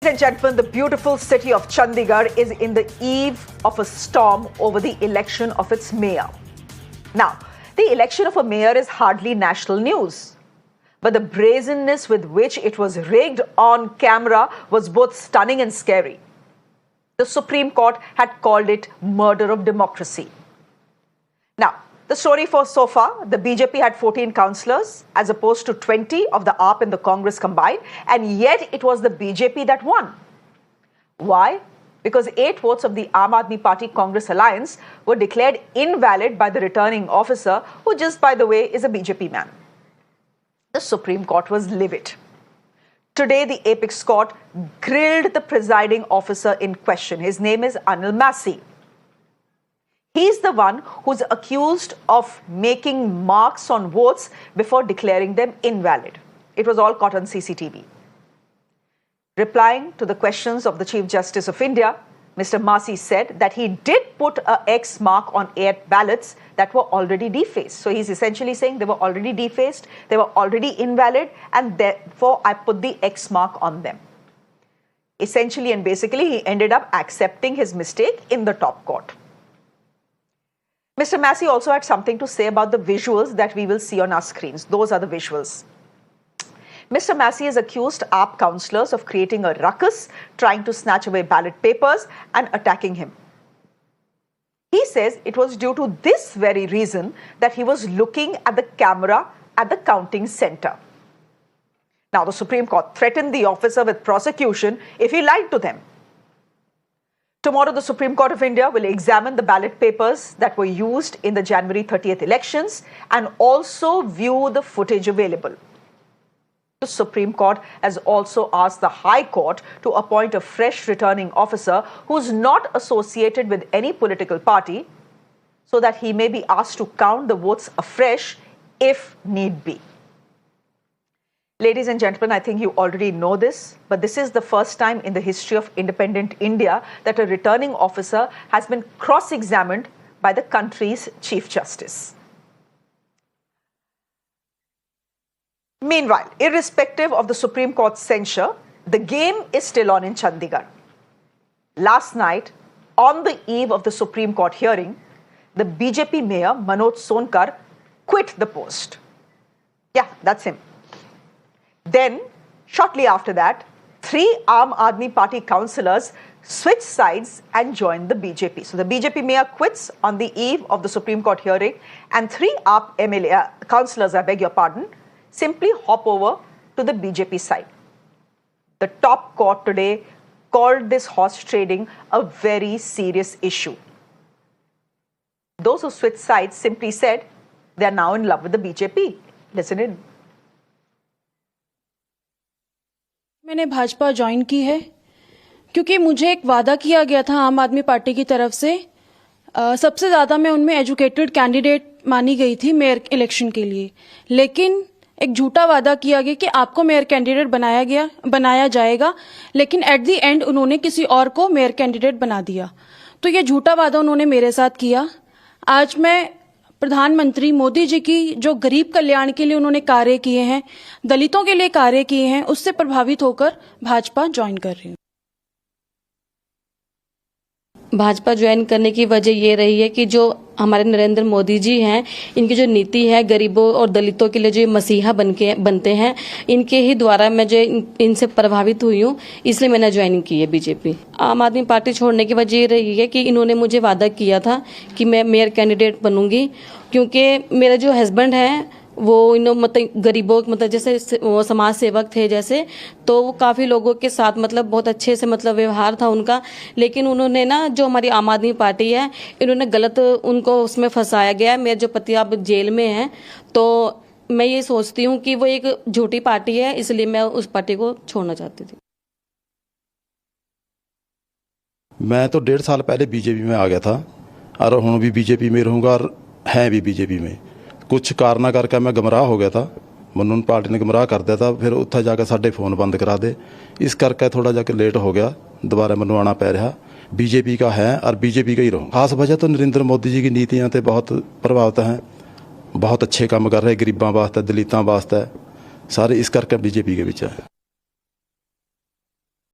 Ladies and gentlemen, the beautiful city of Chandigarh is in the eve of a storm over the election of its mayor. Now, the election of a mayor is hardly national news, but the brazenness with which it was rigged on camera was both stunning and scary. The Supreme Court had called it murder of democracy. Now, the story for so far, the BJP had 14 councillors as opposed to 20 of the AAP and the Congress combined, and yet it was the BJP that won. Why? Because 8 votes of the Aam Aadmi Party Congress alliance were declared invalid by the returning officer, who just by the way is a BJP man. The Supreme Court was livid. Today, the Apex Court grilled the presiding officer in question. His name is Anil Masih. He's the one who's accused of making marks on votes before declaring them invalid. It was all caught on CCTV. Replying to the questions of the Chief Justice of India, Mr. Masih said that he did put an X mark on 8 ballots that were already defaced. So he's essentially saying they were already defaced, they were already invalid, and therefore I put the X mark on them. Essentially and basically, he ended up accepting his mistake in the top court. Mr. Masih also had something to say about the visuals that we will see on our screens. Those are the visuals. Mr. Masih has accused AAP councillors of creating a ruckus, trying to snatch away ballot papers and attacking him. He says it was due to this very reason that he was looking at the camera at the counting centre. Now, the Supreme Court threatened the officer with prosecution if he lied to them. Tomorrow, the Supreme Court of India will examine the ballot papers that were used in the January 30th elections and also view the footage available. The Supreme Court has also asked the High Court to appoint a fresh returning officer who's not associated with any political party, so that he may be asked to count the votes afresh if need be. Ladies and gentlemen, I think you already know this, but this is the first time in the history of independent India that a returning officer has been cross-examined by the country's Chief Justice. Meanwhile, irrespective of the Supreme Court's censure, the game is still on in Chandigarh. Last night, on the eve of the Supreme Court hearing, the BJP mayor, Manoj Sonkar, quit the post. Yeah, that's him. Then, shortly after that, 3 Aam Aadmi Party councillors switched sides and joined the BJP. So the BJP mayor quits on the eve of the Supreme Court hearing, and 3 AAP councillors, I beg your pardon, simply hop over to the BJP side. The top court today called this horse trading a very serious issue. Those who switched sides simply said they are now in love with the BJP. Listen in. मैंने Bhajpa join की है क्योंकि मुझे एक वादा किया गया था आम आदमी पार्टी की तरफ से। सबसे ज्यादा मैं उनमें एजुकेटेड कैंडिडेट मानी गई थी मेयर इलेक्शन के लिए, लेकिन एक झूठा वादा किया गया कि आपको मेयर कैंडिडेट बनाया जाएगा, लेकिन एट द एंड उन्होंने किसी और को मेयर कैंडिडेट बना दिया। तो ये झूठा वादा उन्होंने मेरे साथ किया। आज मैं प्रधानमंत्री मोदी जी की जो गरीब कल्याण के लिए उन्होंने कार्य किए हैं, दलितों के लिए कार्य किए हैं, उससे प्रभावित होकर भाजपा ज्वाइन कर रही हूँ। भाजपा ज्वाइन करने की वजह ये रही है कि जो हमारे नरेंद्र मोदी जी हैं, इनकी जो नीति है गरीबों और दलितों के लिए जो मसीहा बनते हैं, इनके ही द्वारा मैं जो इनसे प्रभावित हुई हूँ, इसलिए मैंने ज्वाइन की है बीजेपी। आम आदमी पार्टी छोड़ने की वजह ये रही है कि इन्होंने मुझे वादा किया था कि मैं मेयर कैंडिडेट बनूंगी, क्योंकि मेरे जो हस्बैंड हैं वो मतलब गरीबों मतलब जैसे वो समाज सेवक थे जैसे, तो वो काफ़ी लोगों के साथ मतलब बहुत अच्छे से मतलब व्यवहार था उनका, लेकिन उन्होंने ना जो हमारी आम आदमी पार्टी है, इन्होंने गलत उनको उसमें फंसाया गया है। मेरे जो पति अब जेल में हैं, तो मैं ये सोचती हूँ कि वो एक झूठी पार्टी है, इसलिए मैं उस पार्टी को छोड़ना चाहती थी। मैं तो 1.5 साल पहले बीजेपी में आ गया था और हूँ भी बीजेपी में रहूँगा और हैं भी बीजेपी में। कुछ कारणा करके मैं गुमराह हो गया था, ਮੈਨੂੰ पार्टी ने गुमराह कर दिया था, फिर उत्थे जाके साढ़े फोन बंद करा दे, इस करके थोड़ा जाके लेट हो गया, दोबारा मैं आना पै रहा। बीजेपी का है और बीजेपी का ही रहूँ। खास वजह तो नरेंद्र मोदी जी की नीतियाँ तो बहुत प्रभावित हैं, बहुत अच्छे काम कर रहे गरीबों वास्ते, दलितों वास्ते, सारे इस करके बीजेपी के विच है।